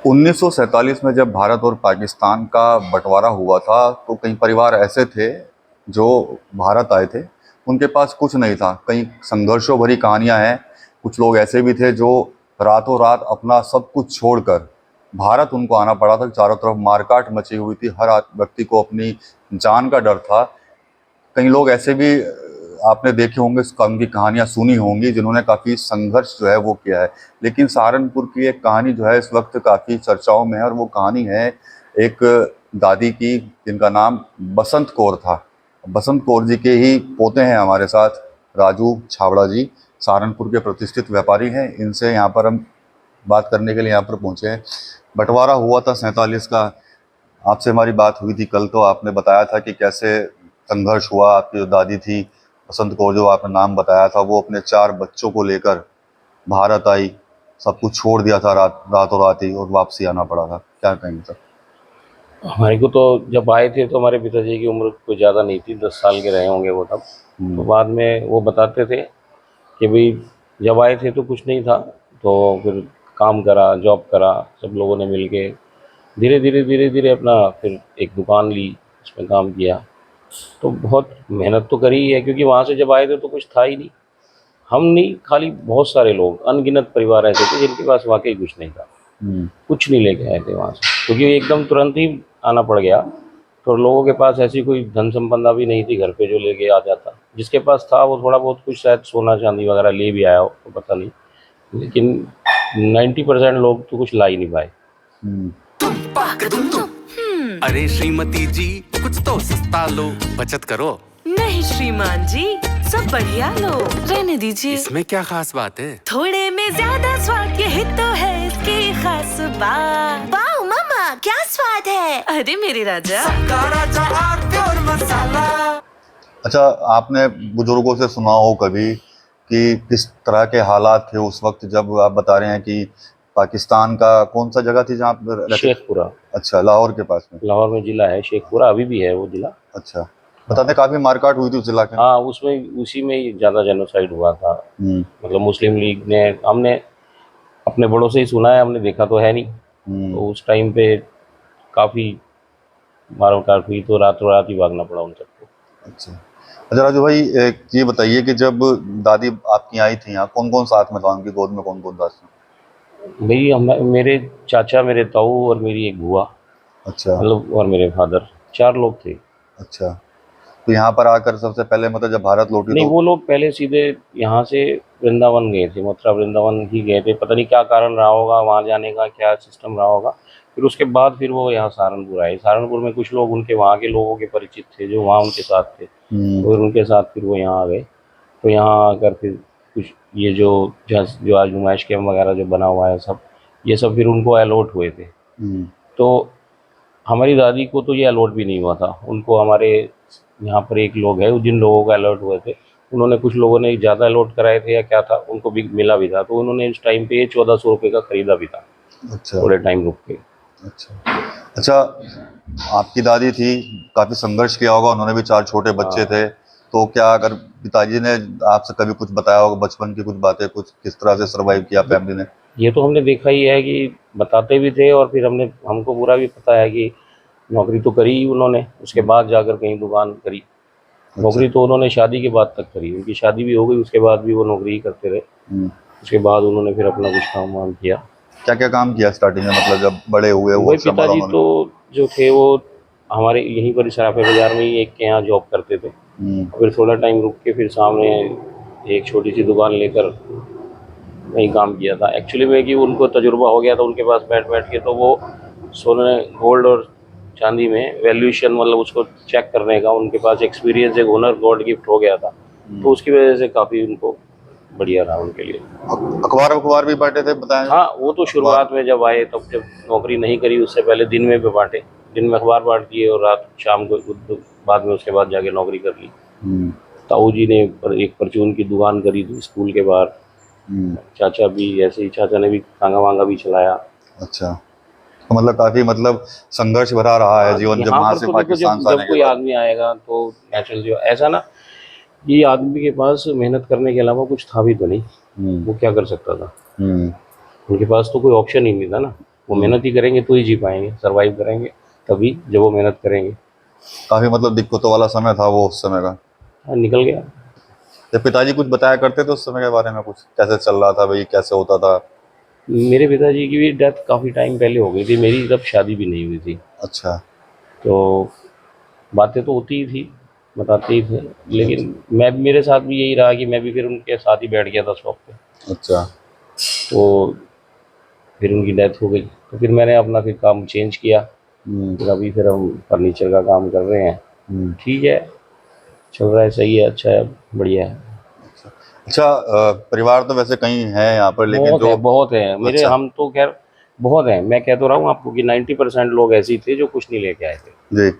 1947 में जब भारत और पाकिस्तान का बंटवारा हुआ था तो कई परिवार ऐसे थे जो भारत आए थे, उनके पास कुछ नहीं था। कई संघर्षों भरी कहानियां हैं। कुछ लोग ऐसे भी थे जो रातों रात अपना सब कुछ छोड़कर भारत उनको आना पड़ा था। चारों तरफ मारकाट मची हुई थी, हर व्यक्ति को अपनी जान का डर था। कई लोग ऐसे भी आपने देखे होंगे, उनकी कहानियां सुनी होंगी, जिन्होंने काफ़ी संघर्ष जो है वो किया है। लेकिन सहारनपुर की एक कहानी जो है इस वक्त काफ़ी चर्चाओं में है, और वो कहानी है एक दादी की, जिनका नाम बसंत कौर था। बसंत कौर जी के ही पोते हैं हमारे साथ, राजू छाबड़ा जी, सहारनपुर के प्रतिष्ठित व्यापारी हैं। इनसे यहाँ पर हम बात करने के लिए यहाँ पर पहुँचे हैं। बंटवारा हुआ था 47 का। आपसे हमारी बात हुई थी कल, तो आपने बताया था कि कैसे संघर्ष हुआ। आपकी जो दादी थी बसंत कौर, जो आपने नाम बताया था, वो अपने 4 बच्चों को लेकर भारत आई। सब कुछ छोड़ दिया था रातों रात ही, और वापसी आना पड़ा था। क्या कहेंगे सर? हमारे को तो जब आए थे तो हमारे पिताजी की उम्र कोई ज़्यादा नहीं थी, 10 साल के रहे होंगे वो तब। तो बाद में वो बताते थे कि भाई जब आए थे तो कुछ नहीं था, तो फिर काम करा, जॉब करा, सब लोगों ने मिल के धीरे धीरे अपना फिर एक दुकान ली, उसमें काम किया। तो बहुत मेहनत तो करी है, क्योंकि वहाँ से जब आए थे तो कुछ था ही नहीं। हम नहीं, खाली बहुत सारे लोग, अनगिनत परिवार ऐसे थे जिनके पास वाकई कुछ नहीं था। कुछ नहीं लेके आए थे वहाँ से, क्योंकि एकदम तुरंत ही आना पड़ गया। तो लोगों के पास ऐसी कोई धन संपदा भी नहीं थी घर पे जो लेके आ जाता। जिसके पास था वो थोड़ा बहुत कुछ शायद सोना चांदी वगैरह ले भी आया हो, तो पता नहीं, लेकिन 90% लोग तो कुछ ला ही नहीं पाए। अरे श्रीमती जी, कुछ तो सस्ता लो, बचत करो। नहीं श्रीमान जी, सब बढ़िया लो, रहने दीजिए। इसमें क्या खास बात है? थोड़े में ज्यादा स्वाद, यही तो है इसकी खास बात। वाओ मामा, क्या स्वाद है। अरे मेरे राजा, राजा और मसाला। अच्छा, आपने बुजुर्गों से सुना हो कभी कि किस तरह के हालात थे उस वक्त, जब आप बता रहे हैं कि पाकिस्तान का कौन सा जगह थी जहाँ पर रहते? शेखपुरा। अच्छा, लाहौर के पास में। लाहौर में जिला है शेखपुरा, अभी भी है वो जिला। अच्छा, बताते काफी मारकाट हुई थी उस इलाके में। हाँ, उसमें उसी में ही ज़्यादा जेनोसाइड हुआ था। मतलब मुस्लिम लीग ने, हमने अपने बड़ों से ही सुना है, हमने देखा तो है नहीं। तो उस टाइम पे काफ़ी मारकाट हुई, तो रातों रात ही भागना पड़ा उन सबको। अच्छा अच्छा, राजू भाई, एक ये बताइए कि जब दादी आपकी आई थी यहाँ, कौन कौन साथ में था? उनकी गोद में कौन कौन था? भाई मेरे चाचा, मेरे ताऊ और मेरी एक बुआ, अच्छा मतलब, और मेरे फादर, 4 लोग थे। अच्छा, तो यहाँ पर आकर सबसे पहले मतलब जब भारत लौटी नहीं, तो? वो लोग पहले सीधे यहाँ से वृंदावन गए थे, मथुरा वृंदावन ही गए थे। पता नहीं क्या कारण रहा होगा वहाँ जाने का, क्या सिस्टम रहा होगा। फिर उसके बाद फिर वो यहाँ सहारनपुर आए। सहारनपुर में कुछ लोग उनके वहाँ के लोगों के परिचित थे जो वहाँ उनके साथ थे, और उनके साथ फिर वो यहाँ आ गए। तो यहाँ आकर फिर कुछ ये जो आज नुमाइश कैम्प वगैरह जो बना हुआ है सब, ये सब फिर उनको अलॉट हुए थे। तो हमारी दादी को तो ये अलॉट भी नहीं हुआ था। उनको हमारे यहाँ पर एक लोग है, जिन लोगों को अलॉट हुए थे, उन्होंने, कुछ लोगों ने ज़्यादा अलॉट कराए थे या क्या था, उनको भी मिला भी था। तो उन्होंने इस टाइम पे 1400 रुपये का खरीदा भी था। अच्छा थोड़े टाइम रुक के। अच्छा अच्छा, आपकी दादी थी, काफी संघर्ष किया होगा, उन्होंने भी 4 छोटे बच्चे थे। तो क्या अगर पिताजी ने आपसे कभी कुछ बताया होगा, बचपन की कुछ बातें, कुछ किस तरह से सरवाइव किया फैमिली ने? ये तो हमने देखा ही है कि बताते भी थे, और फिर हमको पूरा भी पता है कि नौकरी तो करी ही उन्होंने, उसके बाद जाकर कहीं दुकान करी। नौकरी तो उन्होंने शादी के बाद तक करी, उनकी शादी भी हो गई, उसके बाद भी वो नौकरी ही करते रहे। उसके बाद उन्होंने फिर अपना कुछ काम वाम किया। क्या क्या काम किया स्टार्टिंग में, मतलब जब बड़े हुए? वही पिताजी तो जो थे वो हमारे यहीं पर सराफे बाजार में ही एक के यहाँ जॉब करते थे। फिर थोड़ा टाइम रुक के फिर सामने एक छोटी सी दुकान लेकर वहीं काम किया था। एक्चुअली में कि उनको तजुर्बा हो गया था उनके पास बैठ बैठ के, तो वो सोने, गोल्ड और चांदी में वैल्यूएशन, मतलब उसको चेक करने का उनके पास एक्सपीरियंस, एक हुनर गॉड गिफ्ट हो गया था। तो उसकी वजह से काफ़ी उनको बढ़िया रहा उनके लिए। अखबार भी बांटे थे बताया? हाँ, वो तो शुरुआत में जब आए, तब जब नौकरी नहीं करी उससे पहले दिन में भी बांटे, दिन में अखबार बांट दिए और रात शाम को बाद में उसके बाद जाके नौकरी कर ली। ताऊ जी ने एक परचून की दुकान करी थी स्कूल के बाहर। चाचा भी ऐसे ही, चाचा ने भी तांगा वांगा भी चलाया। अच्छा, तो मतलब काफी, मतलब संघर्ष भरा रहा है जीवन जब वहां से तो पाकिस्तान से आने जब के कोई बाद। आदमी आएगा तो नेचुरल जो ऐसा ना, ये आदमी के पास मेहनत करने के अलावा कुछ था भी तो नहीं। वो क्या कर सकता था? उनके पास तो कोई ऑप्शन ही नहीं था ना। वो मेहनत ही करेंगे तो ही जी पाएंगे, सर्वाइव करेंगे तभी जब वो मेहनत करेंगे। काफी मतलब दिक्कतों वाला समय था वो उस समय का। हाँ, निकल गया। जब पिताजी कुछ बताया करते थे उस समय के बारे में, कुछ कैसे चल रहा था भाई, कैसे होता था? मेरे पिताजी की भी डेथ काफ़ी टाइम पहले हो गई थी, मेरी तब शादी भी नहीं हुई थी। अच्छा। तो बातें तो होती ही थी, बताते ही थे, लेकिन मैं मेरे साथ भी यही रहा कि मैं भी फिर उनके साथ ही बैठ गया था शॉप पे। अच्छा। तो फिर उनकी डेथ हो गई, तो फिर मैंने अपना फिर काम चेंज किया। फिर अभी फिर हम फर्नीचर का काम कर रहे हैं। ठीक है, चल रहा है, सही है, अच्छा है, बढ़िया है। अच्छा, परिवार तो वैसे कई हैं यहाँ पर, लेकिन बहुत जो है, बहुत है मेरे, अच्छा हम तो खैर बहुत हैं। मैं कह तो रहा हूँ आपको कि 90% लोग ऐसे ही थे जो कुछ नहीं लेके आए थे। जी,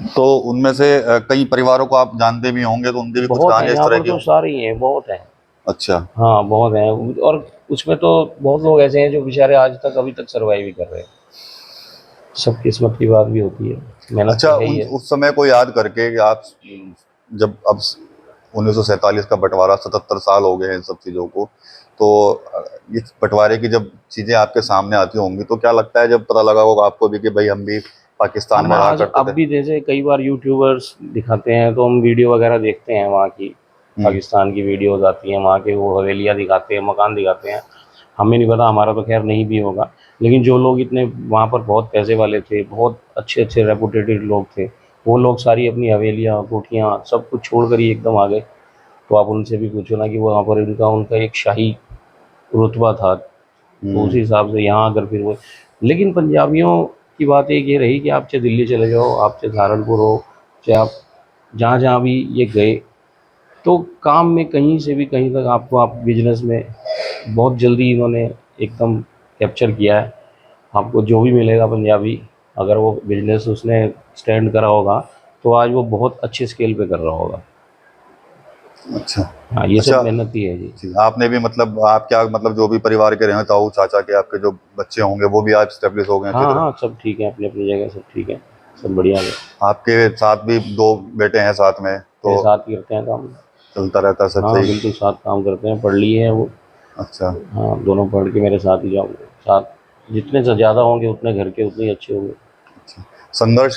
तो उनमें से कई परिवारों को आप जानते भी होंगे, तो उनकी भी कुछ बहुत हैं कहानियां इस यहाँ तरह पर की तो, होंगी। सारे ही हैं, बहुत हैं। अच्छा। हाँ, बहुत हैं। और उसमें तो बहुत लोग ऐसे हैं जो बेचारे आज तक अभी तक सर्वाइव ही कर रहे हैं। सब किस्मत की बात भी होती है, मेहनत अच्छा, तो है ही उन है। उस समय को याद करके कि आप जब अब 1947 का बंटवारा, 77 साल हो गए हैं इन सब चीज़ों को, तो इस बंटवारे की जब चीज़ें आपके सामने आती होंगी तो क्या लगता है जब पता लगा होगा आपको भी कि भाई हम भी पाकिस्तान हम में रहा आज करते अब थे? भी जैसे कई बार यूट्यूबर्स दिखाते हैं तो हम वीडियो वगैरह देखते हैं वहाँ की, पाकिस्तान की वीडियोस आती हैं, वहाँ के वो हवेलियाँ दिखाते हैं, मकान दिखाते हैं। हमें नहीं पता, हमारा तो खैर नहीं भी होगा, लेकिन जो लोग इतने वहाँ पर बहुत पैसे वाले थे, बहुत अच्छे अच्छे रेपुटेटेड लोग थे, वो लोग सारी अपनी हवेलियाँ, कोठियाँ सब कुछ छोड़ कर ही एकदम आ गए। तो आप उनसे भी पूछो ना कि वहाँ पर उनका उनका एक शाही रुतबा था, तो उसी हिसाब से यहाँ अगर फिर वो, लेकिन पंजाबियों की बात एक ये रही कि आप चाहे दिल्ली चले जाओ, आप चाहे सहारनपुर हो, चाहे आप जहाँ जहाँ भी ये गए, तो काम में कहीं से भी कहीं तक आपको, आप बिजनेस में बहुत जल्दी इन्होंने एकदम कैप्चर किया है। आपको जो भी मिलेगा पंजाबी, अगर वो बिजनेस उसने स्टैंड करा होगा तो आज वो बहुत अच्छे स्केल पे कर रहा होगा। अच्छा। हाँ, ये अच्छा सब मेहनत ही है जी। जी, आपने भी मतलब आप क्या मतलब जो भी परिवार के रहे, ताऊ चाचा के आपके जो बच्चे होंगे वो भी आज स्टेब्लिश हो गए अच्छी हाँ तरह? हाँ, सब ठीक है, अपनी अपनी जगह सब ठीक है, सब बढ़िया है। आपके साथ भी दो बेटे हैं साथ में, मेरे तो साथ ही करते हैं काम। चलता रहता है सब हाँ, सही? बिल्कुल साथ काम करते हैं, पढ़ लिए हैं वो। अच्छा। हाँ, दोनों पढ़ के मेरे साथ ही जाओगे, साथ जितने से ज़्यादा होंगे उतने घर के उतने ही अच्छे होंगे। संघर्ष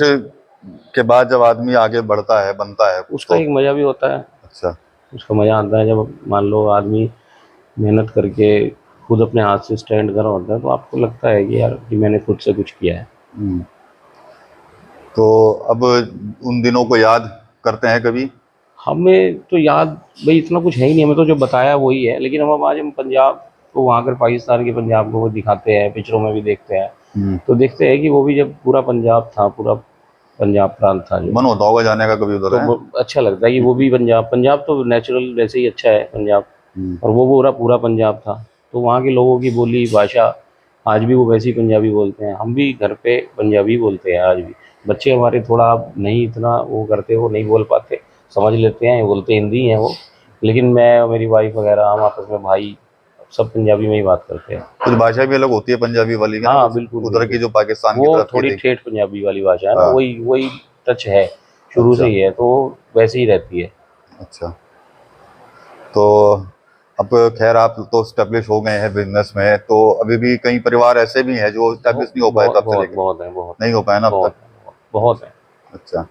के बाद जब आदमी आगे बढ़ता है, बनता है कुछ उसका तो। एक मज़ा भी होता है, अच्छा। उसका मज़ा आता है जब मान लो आदमी मेहनत करके खुद अपने हाथ से स्टैंड करा होता है, तो आपको लगता है कि यार कि मैंने खुद से कुछ किया है। हम्म। तो अब उन दिनों को याद करते हैं कभी? हमें तो याद भाई इतना कुछ है ही नहीं, हमें तो जो बताया वही है, लेकिन हम आज हम पंजाब को वहाँ कर पाकिस्तान के पंजाब को वो दिखाते हैं, पिक्चरों में भी देखते हैं, तो देखते हैं कि वो भी जब पूरा पंजाब था, पूरा पंजाब प्रांत था जो, मन होता होगा जाने का कभी उधर तो है? अच्छा लगता है कि वो भी पंजाब, पंजाब तो नेचुरल वैसे ही अच्छा है पंजाब, और वो पूरा पूरा पंजाब था। तो वहाँ के लोगों की बोली भाषा आज भी वो वैसी पंजाबी बोलते हैं, हम भी घर पे पंजाबी बोलते हैं आज भी। बच्चे हमारे थोड़ा नहीं इतना वो करते, वो नहीं बोल पाते, समझ लेते हैं, बोलते हिंदी हैं वो, लेकिन मैं और मेरी वाइफ वगैरह हम आपस में भाई सब पंजाबी में ही बात करते हैं। कुछ भाषा भी अलग होती है पंजाबी वाली की ना, हाँ, कुछ बिल्कुल उधर की बिल्कुल, जो पाकिस्तान की वो तरफ की थोड़ी थी। ठेठ पंजाबी वाली भाषा है ना, हाँ। वही वही टच है, शुरू से अच्छा। ही है, तो वैसे ही रहती है। अच्छा। तो अब खैर आप तो स्टेब्लिश हो गए हैं बिजनेस में, तो अभी भी कई परिवार ऐसे भी हैं जो स्टेब्लिश नहीं हो पाए बहुत तब से बहुत लेके? बहुत है, बहुत नहीं हो पाए ना अब बहुत तक? बहुत है, अच्छा।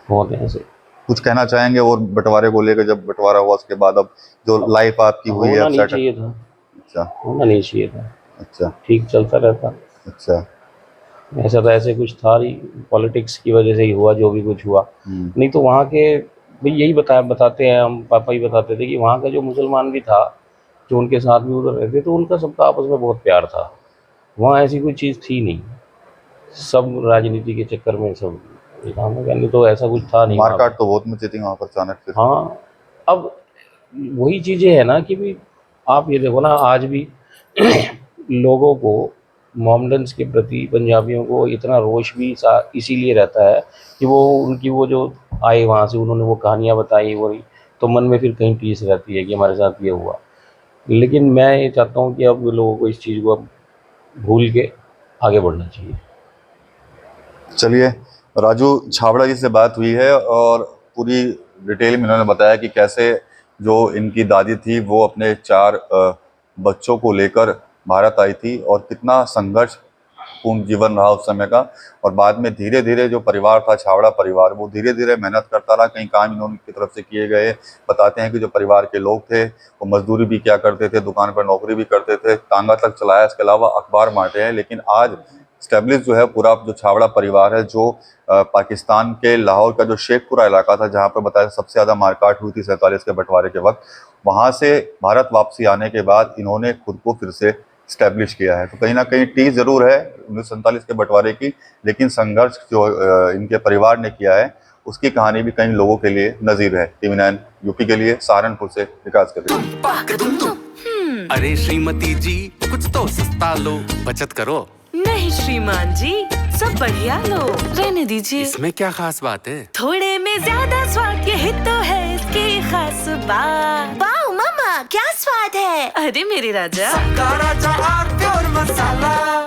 बहुत है ऐसे। कुछ कहना चाहेंगे और बंटवारे को लेकर, जब बंटवारा हुआ उसके बाद अब जो अब लाइफ आपकी हुई है होना अब नहीं सेट? चाहिए था, अच्छा। होना नहीं चाहिए था, अच्छा। ठीक चलता रहता। अच्छा। ऐसा तो ऐसे कुछ था ही, पॉलिटिक्स की वजह से ही हुआ जो भी कुछ हुआ, नहीं तो वहाँ के भाई यही बताते हैं, हम पापा ही बताते थे कि वहाँ का जो मुसलमान भी था, जो उनके साथ भी उधर रहते, तो उनका सबका आपस में बहुत प्यार था। वहाँ ऐसी कोई चीज़ थी नहीं, सब राजनीति के चक्कर में सब ये काम हो गया, नहीं तो ऐसा कुछ था नहीं वहाँ मारकाट पे। तो बहुत मची थी वहां पर अचानक फिर। हाँ, अब वही चीज़ें हैं ना कि भी आप ये देखो ना, आज भी लोगों को मोहम्मडन्स के प्रति, पंजाबियों को इतना रोष भी इसीलिए रहता है कि वो उनकी वो जो आए वहाँ से, उन्होंने वो कहानियाँ बताई, वही तो मन में फिर कहीं टीस रहती है कि हमारे साथ ये हुआ। लेकिन मैं ये चाहता हूँ कि अब लोगों को इस चीज़ को अब भूल के आगे बढ़ना चाहिए। चलिए, राजू छाबड़ा जी से बात हुई है और पूरी डिटेल में इन्होंने बताया कि कैसे जो इनकी दादी थी वो अपने 4 बच्चों को लेकर भारत आई थी और कितना संघर्ष पूर्ण जीवन रहा उस समय का। और बाद में धीरे धीरे जो परिवार था, छावड़ा परिवार, वो धीरे धीरे मेहनत करता रहा। कई काम इन्होंने की तरफ से किए गए। बताते हैं कि जो परिवार के लोग थे वो मजदूरी भी क्या करते थे, दुकान पर नौकरी भी करते थे, तांगा तक चलाया, इसके अलावा अखबार बांटे हैं। लेकिन आज स्टेब्लिश जो है पूरा जो छावड़ा परिवार है, जो पाकिस्तान के लाहौर का जो शेखपुरा इलाका था, जहाँ पर बताया सबसे ज़्यादा मारकाट हुई थी 47 के बंटवारे के वक्त, वहाँ से भारत वापसी आने के बाद इन्होंने खुद को फिर से स्टैब्लिश किया है। तो कहीं ना कहीं टीस जरूर है 1947 के बंटवारे की, लेकिन संघर्ष जो इनके परिवार ने किया है उसकी कहानी भी कई लोगों के लिए नजीर है। TV9 यूपी के लिए सहारनपुर से विकास कर रही है। अरे श्रीमती जी कुछ तो सस्ता लो, बचत करो। नहीं श्रीमान जी, सब बढ़िया लो, रहने दीजिए। इसमें क्या खास बात है? थोड़े में ज्यादा स्वाद, यही तो है इसकी खास बात। वाओ मामा क्या स्वाद है, अरे मेरे राजा। राजा और प्योर मसाला।